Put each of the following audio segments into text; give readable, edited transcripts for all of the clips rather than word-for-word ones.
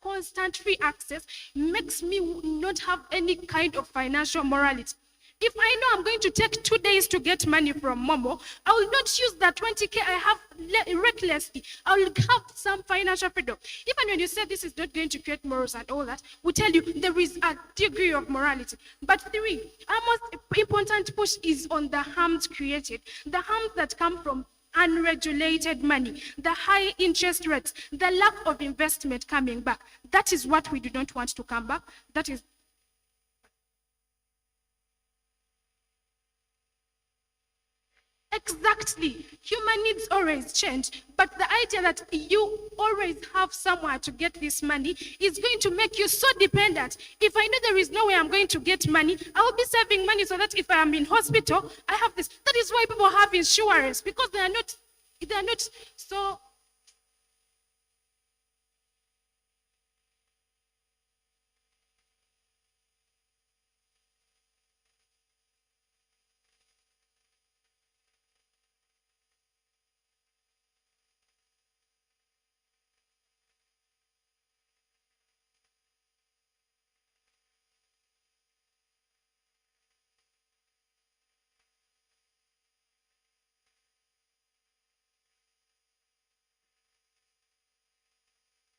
constant free access makes me not have any kind of financial morality. If I know I'm going to take 2 days to get money from Momo, I will not use that 20K I have recklessly. I will have some financial freedom. Even when you say this is not going to create morals and all that, we tell you there is a degree of morality. But 3, our most important push is on the harms created, the harms that come from unregulated money, the high interest rates, the lack of investment coming back. That is what we do not want to come back. That is exactly. Human needs always change, but the idea that you always have somewhere to get this money is going to make you so dependent. If I know there is no way I'm going to get money, I will be saving money so that if I am in hospital, I have this. That is why people have insurance, because they are not so.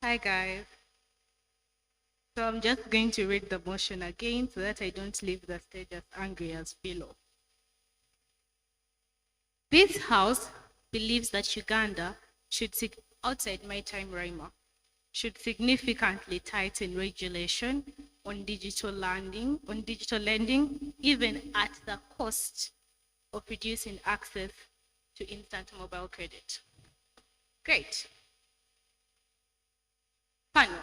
Hi guys. So I'm just going to read the motion again so that I don't leave the stage as angry as Philo. This house believes that Uganda should outside my time Rima should significantly tighten regulation on digital lending, even at the cost of reducing access to instant mobile credit. Great. Panel.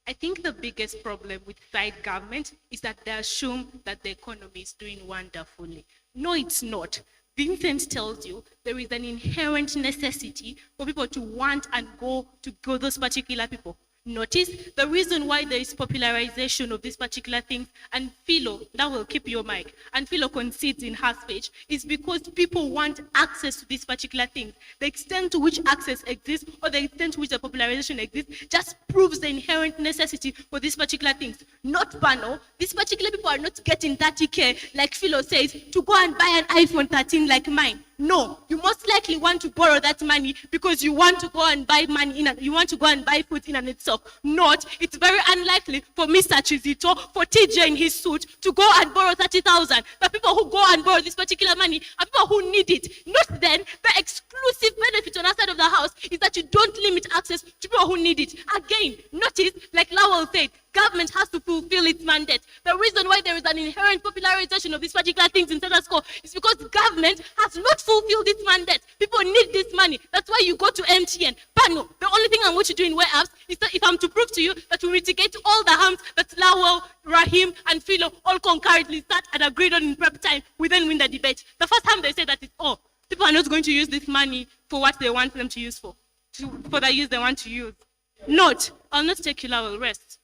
I think the biggest problem with side government is that they assume that the economy is doing wonderfully. No, it's not. Vincent tells you there is an inherent necessity for people to want and go those particular people. Notice the reason why there is popularization of these particular things, and Philo, that will keep your mic, and Philo concedes in her speech, is because people want access to these particular things. The extent to which access exists, or the extent to which the popularization exists, just proves the inherent necessity for these particular things. Not banal. These particular people are not getting 30K, like Philo says, to go and buy an iPhone 13 like mine. No, you most likely want to borrow that money because you want to go and buy you want to go and buy food in and itself. Not, it's very unlikely for Mr. Chizito, for TJ in his suit, to go and borrow 30,000. The people who go and borrow this particular money are people who need it. Not then, the exclusive benefit on our side of the house is that you don't limit access to people who need it. Again, notice, like Lowell said, government has to fulfill its mandate. The reason why there is an inherent popularization of these particular things in status quo is because government has not fulfilled its mandate. People need this money. That's why you go to MTN. Pano, the only thing I'm going to do in web apps is that if I'm to prove to you that we mitigate all the harms that Lowell, Rahim, and Philo all concurrently sat and agreed on in prep time, we then win the debate. The first time they said that people are not going to use this money for what they want them to use for the use they want to use. Note, I'll not take you, Lowell, rest.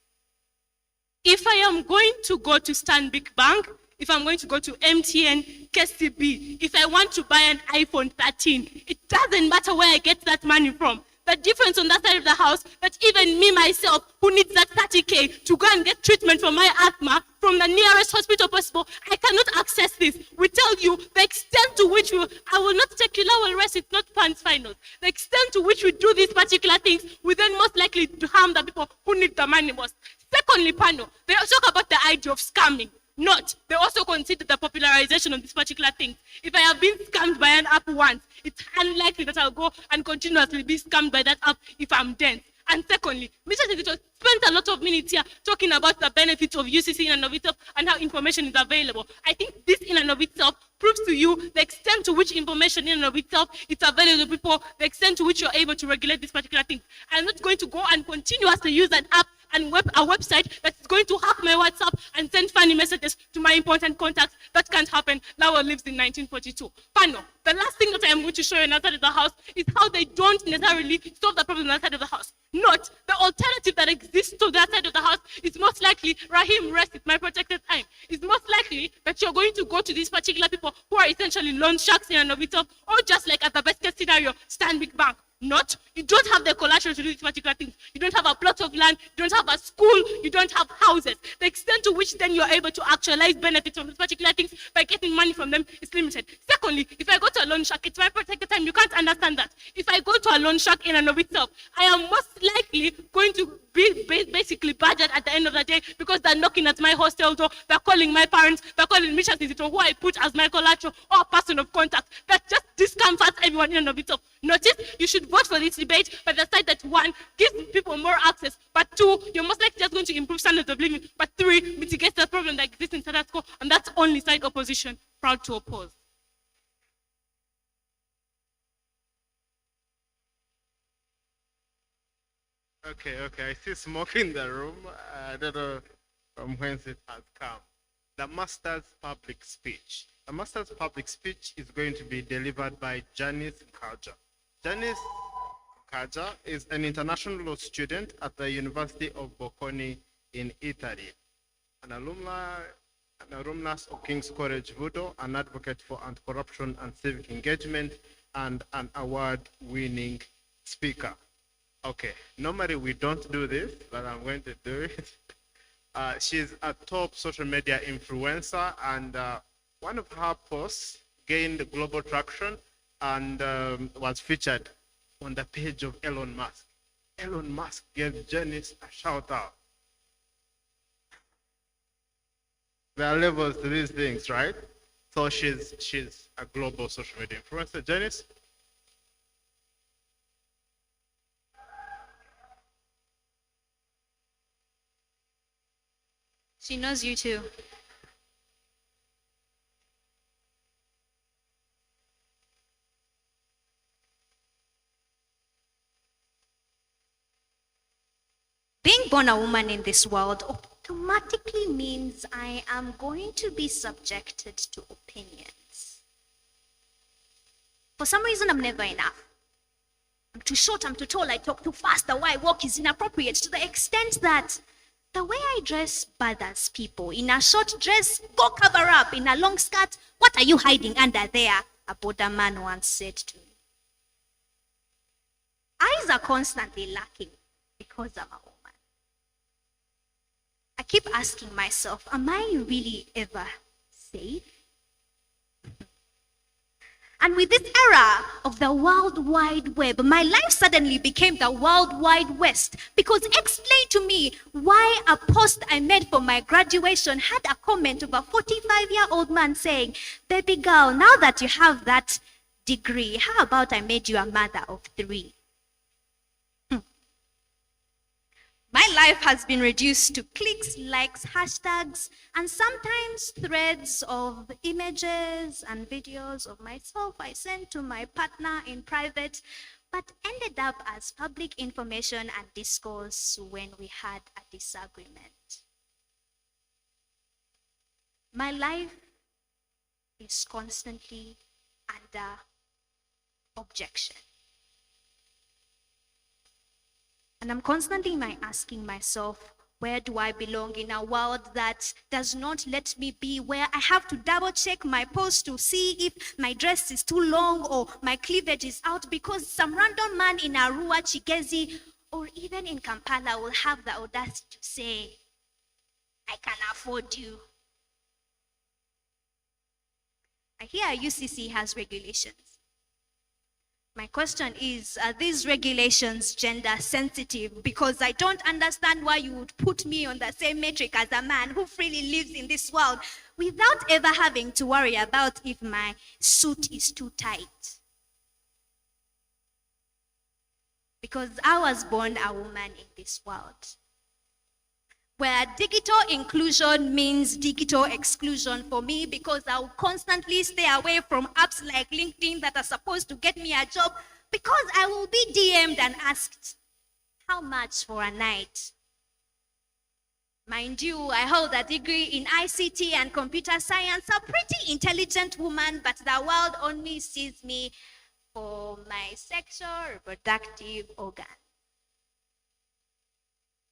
If I am going to go to Stanbic Bank, if I'm going to go to MTN, KCB, if I want to buy an iPhone 13, it doesn't matter where I get that money from. The difference on that side of the house, that even me myself, who needs that 30K to go and get treatment for my asthma from the nearest hospital possible, I cannot access this. We tell you the extent to which I will not take you Lowell rest, it's not pants finals. The extent to which we do these particular things, we then most likely to harm the people who need the money most. Secondly, panel, they talk about the idea of scamming. Not, they also consider the popularization of this particular thing. If I have been scammed by an app once, it's unlikely that I'll go and continuously be scammed by that app if I'm dense. And secondly, Mr. Tizito spent a lot of minutes here talking about the benefits of UCC in and of itself and how information is available. I think this in and of itself proves to you the extent to which information in and of itself is available to people, the extent to which you're able to regulate this particular thing. I'm not going to go and continuously use an app and a website that's going to hack my WhatsApp and send funny messages to my important contacts. That can't happen. Lowell lives in 1942. Pano, the last thing that I am going to show you on the side of the house is how they don't necessarily solve the problem on the side of the house. Not the alternative that exists to that side of the house is most likely, Rahim, rest with my protected time. It's most likely that you're going to go to these particular people who are essentially loan sharks in and of itself, or just like at the best case scenario, Stanbic Bank. Not. You don't have the collateral to do these particular things. You don't have a plot of land, you don't have a school, you don't have houses. The extent to which then you're able to actualize benefits from these particular things by getting money from them is limited. Secondly, if I go to a loan shark, it's my protected time. You can't understand that. If I go to a loan shark in and of itself, I am most likely going to be basically badgered at the end of the day because they're knocking at my hostel door, they're calling my parents, they're calling Mrs. Izito, who I put as my collateral or a person of contact. That just discomforts everyone in and of itself. Notice, you should vote for this debate by the side that one, gives people more access, but two, you're most likely just going to improve standards of living, but three, mitigates the problem that exists in status quo, and that's only side opposition proud to oppose. Okay, I see smoke in the room. I don't know from whence it has come. The master's public speech. The master's public speech is going to be delivered by Janice Kaja. Janice Kaja is an international law student at the University of Bocconi in Italy, an alumnus of King's College Voto, an advocate for anti-corruption and civic engagement, and an award-winning speaker. Okay, normally we don't do this, but I'm going to do it. She's a top social media influencer, and one of her posts gained global traction and was featured on the page of Elon Musk. Elon Musk gave Janice a shout out. There are levels to these things, right? So she's a global social media influencer. Janice? She knows you too. Being born a woman in this world automatically means I am going to be subjected to opinions. For some reason, I'm never enough. I'm too short, I'm too tall, I talk too fast, the way I walk is inappropriate, to the extent that the way I dress bothers people. In a short dress, go cover up. In a long skirt, what are you hiding under there? A border man once said to me. Eyes are constantly lacking because I'm a woman. I keep asking myself, am I really ever safe? And with this era of the World Wide Web, my life suddenly became the World Wide West. Because explain to me why a post I made for my graduation had a comment of a 45-year-old man saying, "Baby girl, now that you have that degree, how about I made you a mother of 3? My life has been reduced to clicks, likes, hashtags, and sometimes threads of images and videos of myself I sent to my partner in private, but ended up as public information and discourse when we had a disagreement. My life is constantly under objection. And I'm constantly asking myself, where do I belong in a world that does not let me be, where I have to double check my post to see if my dress is too long or my cleavage is out because some random man in Arua, Chigezi, or even in Kampala will have the audacity to say, I can afford you. I hear UCC has regulations. My question is, are these regulations gender sensitive? Because I don't understand why you would put me on the same metric as a man who freely lives in this world without ever having to worry about if my suit is too tight. Because I was born a woman in this world, where digital inclusion means digital exclusion for me, because I'll constantly stay away from apps like LinkedIn that are supposed to get me a job, because I will be DM'd and asked, how much for a night? Mind you, I hold a degree in ICT and computer science, a pretty intelligent woman, but the world only sees me for my sexual reproductive organ.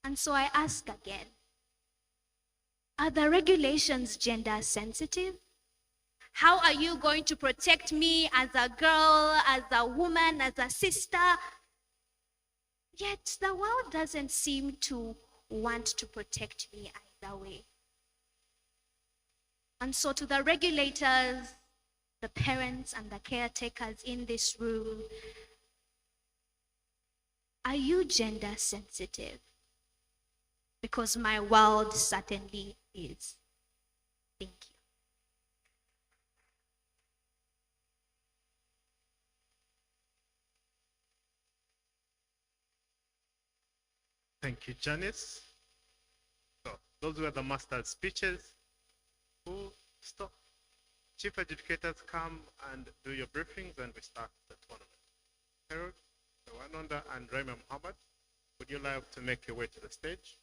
And so I ask again, are the regulations gender sensitive? How are you going to protect me as a girl, as a woman, as a sister? Yet the world doesn't seem to want to protect me either way. And so, to the regulators, the parents, and the caretakers in this room, are you gender sensitive? Because my world certainly is. Thank you. Thank you, Janice. So those were the master's speeches. Who stop? Chief educators come and do your briefings, and we start the tournament. Harold, Wanonda, and Raymond Muhammad, would you like to make your way to the stage?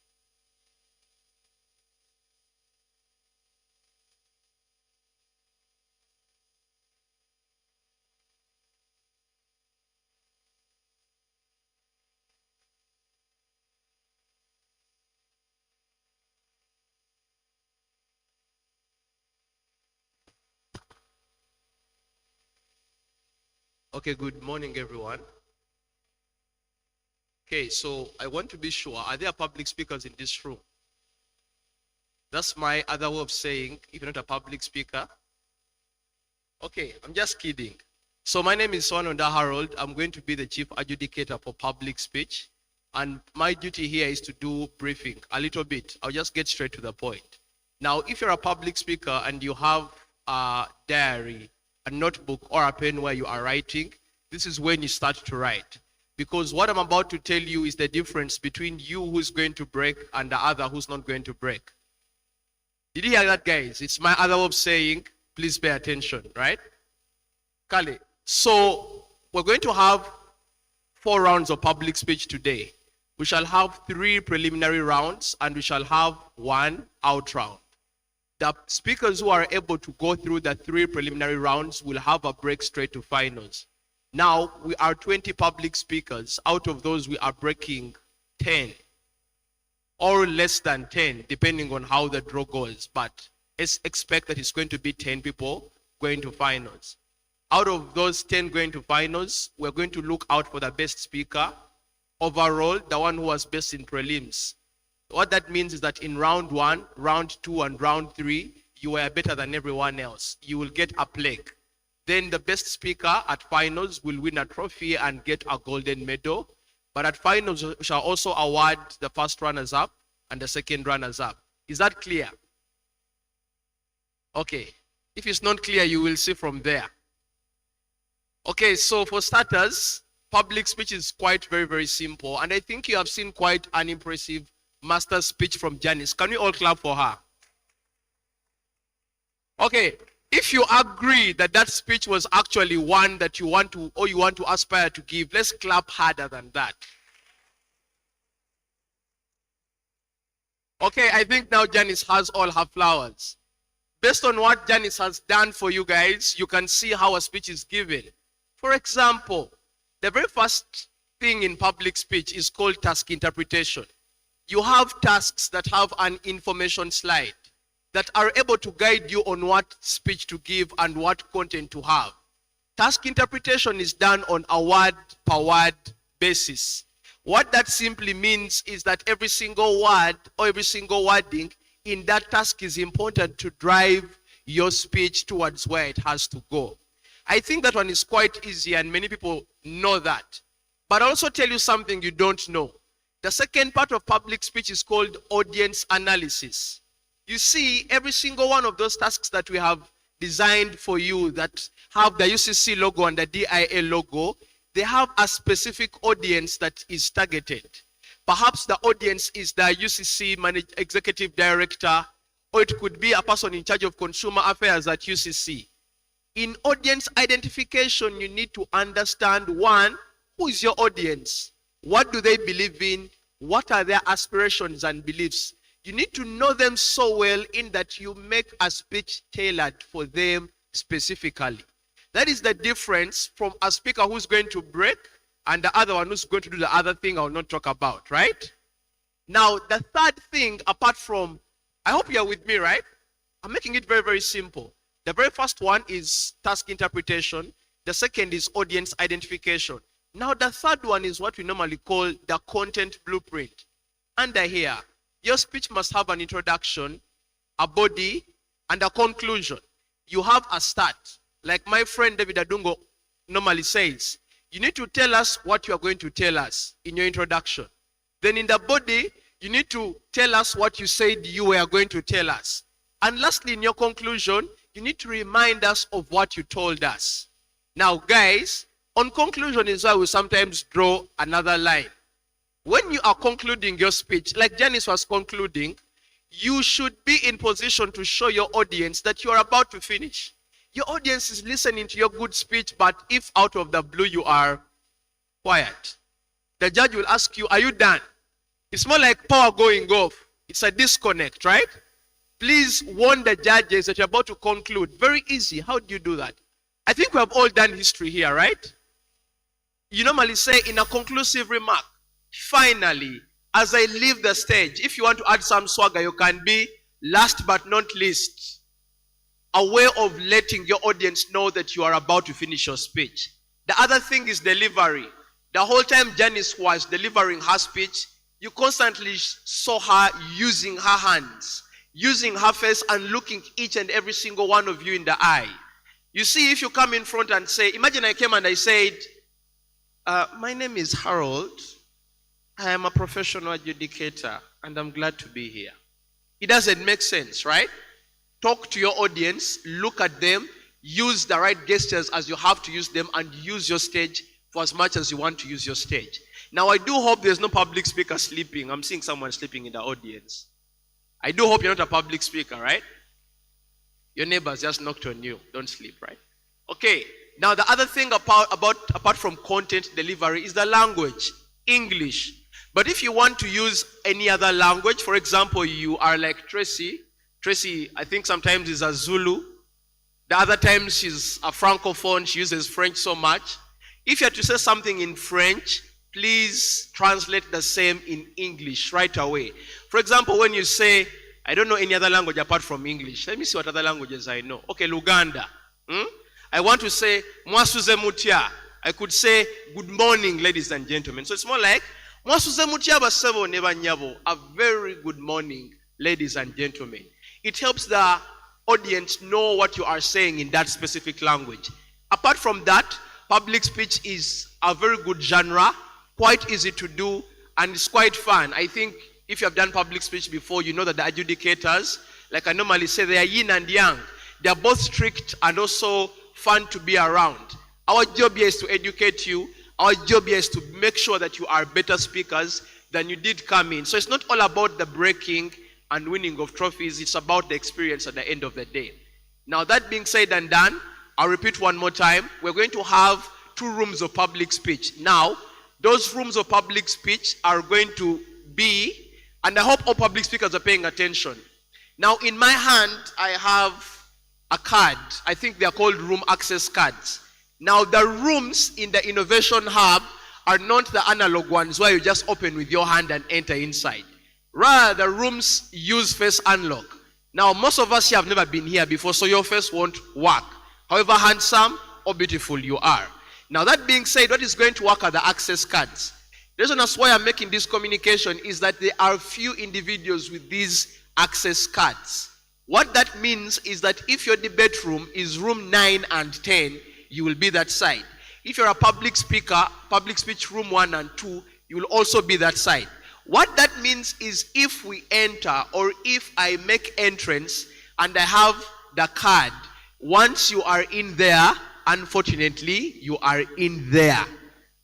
Okay, good morning, everyone. Okay, so I want to be sure, are there public speakers in this room? That's my other way of saying, if you're not a public speaker. Okay, I'm just kidding. So my name is Wanonda Harold. I'm going to be the chief adjudicator for public speech. And my duty here is to do briefing a little bit. I'll just get straight to the point. Now, if you're a public speaker and you have a diary, a notebook, or a pen where you are writing, this is when you start to write. Because what I'm about to tell you is the difference between you who's going to break and the other who's not going to break. Did you hear that, guys? It's my other way of saying, please pay attention, right? Kale. So we're going to have 4 rounds of public speech today. We shall have 3 preliminary rounds and we shall have 1 out round. The speakers who are able to go through the 3 preliminary rounds will have a break straight to finals. Now, we are 20 public speakers. Out of those, we are breaking 10 or less than 10, depending on how the draw goes. But expect that it's going to be 10 people going to finals. Out of those 10 going to finals, we're going to look out for the best speaker. Overall, the one who was best in prelims. What that means is that in round 1, round 2, and round 3, you were better than everyone else. You will get a plaque. Then the best speaker at finals will win a trophy and get a golden medal. But at finals, we shall also award the first runners-up and the second runners-up. Is that clear? Okay. If it's not clear, you will see from there. Okay, so for starters, public speech is quite very simple. And I think you have seen quite an impressive master's speech from Janice. Can we all clap for her? Okay, if you agree that that speech was actually one that you want to aspire to give, let's clap harder than that. Okay, I think now Janice has all her flowers. Based on what Janice has done for you guys, you can see how a speech is given. For example, the very first thing in public speech is called task interpretation. You have tasks that have an information slide that are able to guide you on what speech to give and what content to have. Task interpretation is done on a word per word basis. What that simply means is that every single word or every single wording in that task is important to drive your speech towards where it has to go. I think that one is quite easy and many people know that. But I'll also tell you something you don't know. The second part of public speech is called audience analysis. You see, every single one of those tasks that we have designed for you that have the UCC logo and the DIA logo, they have a specific audience that is targeted. Perhaps the audience is the UCC executive director, or it could be a person in charge of consumer affairs at UCC. In audience identification, you need to understand, 1, who is your audience? What do they believe in? What are their aspirations and beliefs? You need to know them so well in that you make a speech tailored for them specifically. That is the difference from a speaker who's going to break and the other one who's going to do the other thing I will not talk about, right? Now, the third thing, apart from, I hope you're with me, right? I'm making it very simple. The very first one is task interpretation. The second is audience identification. Now the third one is what we normally call the content blueprint. Under here, your speech must have an introduction, a body, and a conclusion. You have a start. Like my friend David Adungo normally says, you need to tell us what you are going to tell us in your introduction. Then in the body, you need to tell us what you said you were going to tell us. And lastly, in your conclusion, you need to remind us of what you told us. Now, guys, on conclusion is why we sometimes draw another line. When you are concluding your speech, like Janice was concluding, you should be in position to show your audience that you are about to finish. Your audience is listening to your good speech, but if out of the blue you are quiet, the judge will ask you, are you done? It's more like power going off. It's a disconnect, right? Please warn the judges that you're about to conclude. Very easy. How do you do that? I think we have all done history here, right? You normally say in a conclusive remark, finally, as I leave the stage, if you want to add some swagger, you can be last but not least. A way of letting your audience know that you are about to finish your speech. The other thing is delivery. The whole time Janice was delivering her speech, you constantly saw her using her hands, using her face and looking each and every single one of you in the eye. You see, if you come in front and say, imagine I came and I said, my name is Harold. I am a professional adjudicator and I'm glad to be here. It doesn't make sense, right? Talk to your audience, look at them, use the right gestures as you have to use them, and use your stage for as much as you want to use your stage. Now, I do hope there's no public speaker sleeping. I'm seeing someone sleeping in the audience. I do hope you're not a public speaker, right? Your neighbors just knocked on you. Don't sleep, right? Okay. Now, the other thing apart from content delivery is the language, English. But if you want to use any other language, for example, you are like Tracy. Tracy, I think sometimes is a Zulu. The other times she's a Francophone. She uses French so much. If you have to say something in French, please translate the same in English right away. For example, when you say, I don't know any other language apart from English. Let me see what other languages I know. Okay, Luganda. I want to say, Mwasuze mutia. I could say, good morning, ladies and gentlemen. So it's more like, Mwasuze mutia basebo neba nyabo. A very good morning, ladies and gentlemen. It helps the audience know what you are saying in that specific language. Apart from that, public speech is a very good genre, quite easy to do, and it's quite fun. I think if you have done public speech before, you know that the adjudicators, like I normally say, they are yin and yang. They are both strict and also fun to be around. Our job here is to educate you. Our job here is to make sure that you are better speakers than you did come in. So it's not all about the breaking and winning of trophies. It's about the experience at the end of the day. Now, that being said and done, I'll repeat one more time. We're going to have 2 rooms of public speech. Now, those rooms of public speech are going to be, and I hope all public speakers are paying attention. Now, in my hand, I have a card. I think they are called room access cards. Now, the rooms in the Innovation Hub are not the analog ones where you just open with your hand and enter inside. Rather, the rooms use face unlock. Now, most of us here have never been here before, so your face won't work. However handsome or beautiful you are. Now, that being said, what is going to work are the access cards. The reason that's why I'm making this communication is that there are few individuals with these access cards. What that means is that if your debate room is room 9 and 10, you will be that side. If you're a public speaker, public speech room 1 and 2, you will also be that side. What that means is if we enter or if I make entrance and I have the card, once you are in there, unfortunately, you are in there.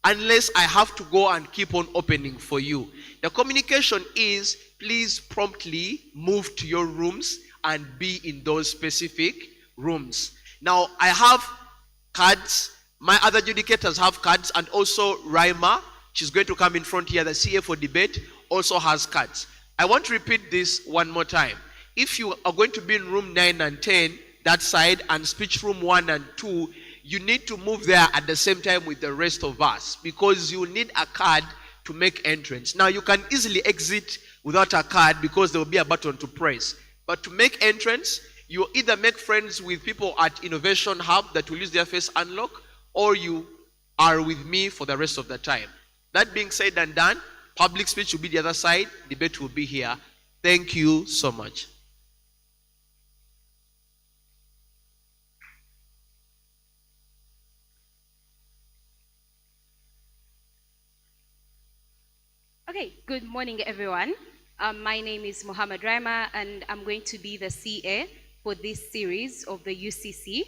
Unless I have to go and keep on opening for you. The communication is, please promptly move to your rooms and be in those specific rooms. Now, I have cards. My other adjudicators have cards, and also Raima, she's going to come in front here, the CA for debate, also has cards. I want to repeat this one more time. If you are going to be in room 9 and 10, that side, and speech room 1 and 2, you need to move there at the same time with the rest of us because you need a card to make entrance. Now, you can easily exit without a card because there will be a button to press. But to make entrance, You either make friends with people at Innovation Hub that will use their face unlock, or you are with me for the rest of the time. That being said and done, public speech will be the other side, debate will be here. Thank you so much. Okay, good morning, everyone. My name is Mohammed Raima, and I'm going to be the CA for this series of the UCC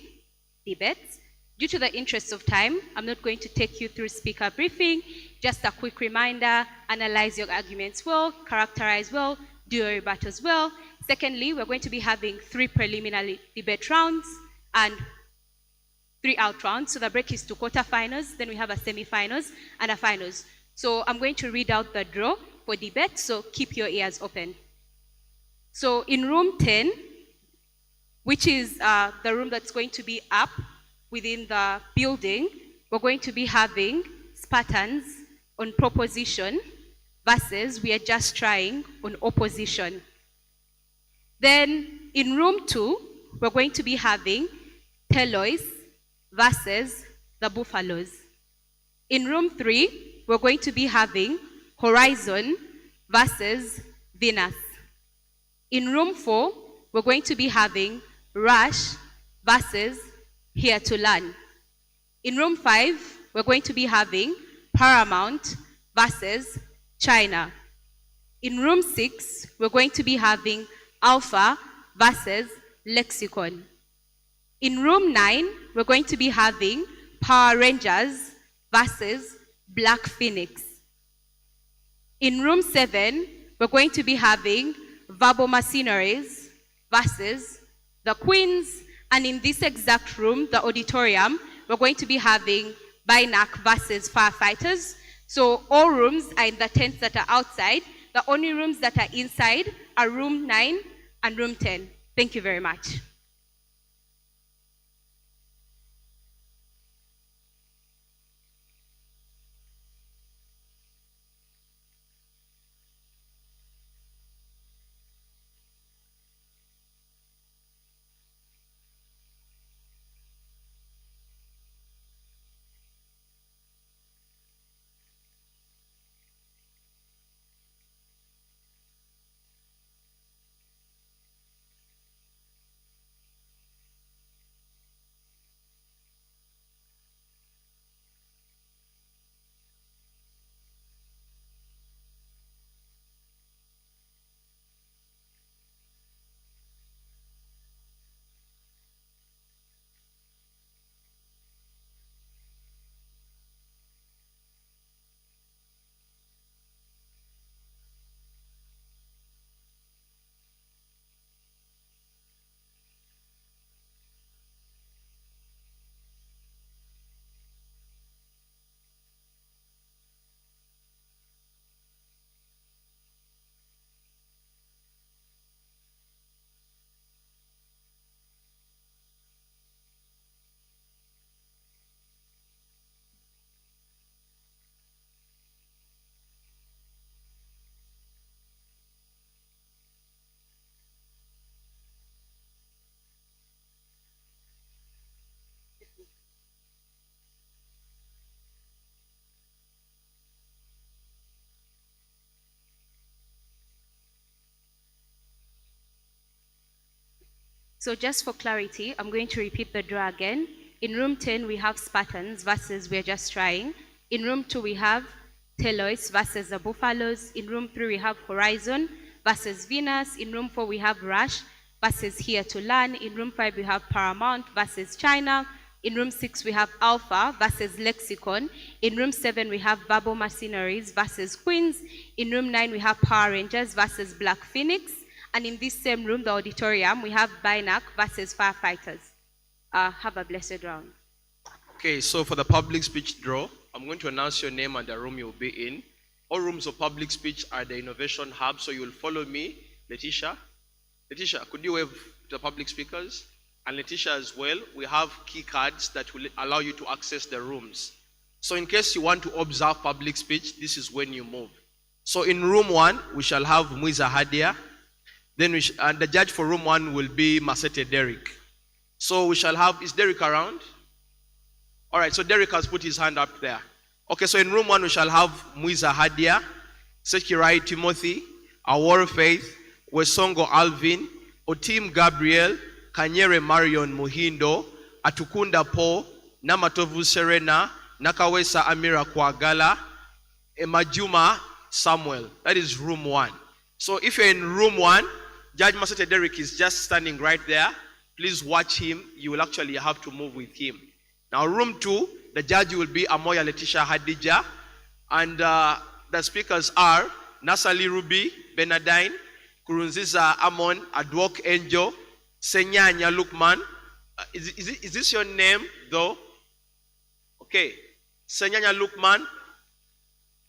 debates. Due to the interest of time, I'm not going to take you through speaker briefing. Just a quick reminder: analyze your arguments well, characterize well, do your rebuttals well. Secondly, we're going to be having 3 preliminary debate rounds and 3 out rounds. So the break is to quarterfinals, then we have a semi-finals and a finals. So I'm going to read out the draw for debate, so keep your ears open. So in room 10, which is the room that's going to be up within the building, we're going to be having Spartans on proposition versus we are just trying on opposition. Then in room 2, we're going to be having Telois versus the Buffaloes. In room 3, we're going to be having Horizon versus Venus. In room 4, we're going to be having Rush versus Here to Learn. In room 5, we're going to be having Paramount versus China. In room 6, we're going to be having Alpha versus Lexicon. In room 9, we're going to be having Power Rangers versus Black Phoenix. In room 7, we're going to be having Verbal Mercenaries versus the Queens. And in this exact room, the auditorium, we're going to be having Binac versus Firefighters. So all rooms are in the tents that are outside. The only rooms that are inside are room 9 and room 10. Thank you very much. So just for clarity, I'm going to repeat the draw again. In room 10, we have Spartans versus We're Just Trying. In room 2, we have Telois versus the Buffaloes. In room 3, we have Horizon versus Venus. In room 4, we have Rush versus Here to Learn. In room 5, we have Paramount versus China. In room 6, we have Alpha versus Lexicon. In room 7, we have Verbal Mercenaries versus Queens. In room 9, we have Power Rangers versus Black Phoenix. And in this same room, the auditorium, we have Binac versus Firefighters. Have a blessed round. Okay, so for the public speech draw, I'm going to announce your name and the room you'll be in. All rooms of public speech are the Innovation Hub, so you'll follow me, Letitia. Letitia, could you wave to the public speakers? And Letitia as well, we have key cards that will allow you to access the rooms. So in case you want to observe public speech, this is when you move. So in room 1, we shall have Muiza Hadia. Then and the judge for room 1 will be Masete Derek. So we shall have, is Derek around? All right, so Derek has put his hand up there. Okay, so in room 1 we shall have Muiza Hadia, Sekirai Timothy, Awar Faith, Wesongo Alvin, Otim Gabriel, Kanyere Marion Muhindo, Atukunda Paul, Namatovu Serena, Nakawesa Amira Kwagala, Emajuma Samuel. That is room 1. So if you're in room 1, Judge Masete Derek is just standing right there. Please watch him. You will actually have to move with him. Now room 2, the judge will be Amoya Letitia Hadija. And the speakers are Nasali Ruby, Benadine, Kurunziza Amon, Adwok Angel, Senyanya Lukman. Is this your name though? Okay. Senyanya Lukman,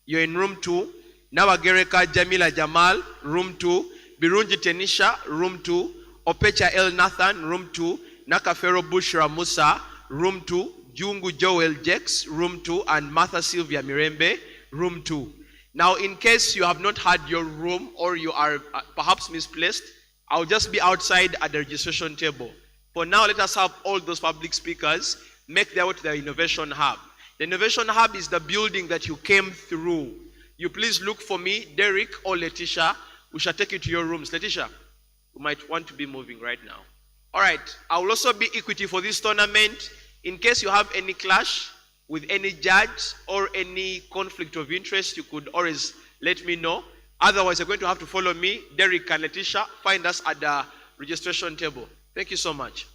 you're in room 2. Nawagereka Jamila Jamal, room 2. Birunji Tenisha, room 2. Opecha El Nathan, room 2. Nakafero Bushra Musa, room 2. Jungu Joel Jex, room 2. And Martha Sylvia Mirembe, room 2. Now, in case you have not had your room or you are perhaps misplaced, I'll just be outside at the registration table. For now, let us have all those public speakers make their way to the Innovation Hub. The Innovation Hub is the building that you came through. You please look for me, Derek or Letitia. We shall take you to your rooms. Letitia, you might want to be moving right now. All right, I will also be equity for this tournament. In case you have any clash with any judge or any conflict of interest, you could always let me know. Otherwise, you're going to have to follow me, Derek and Letitia. Find us at the registration table. Thank you so much.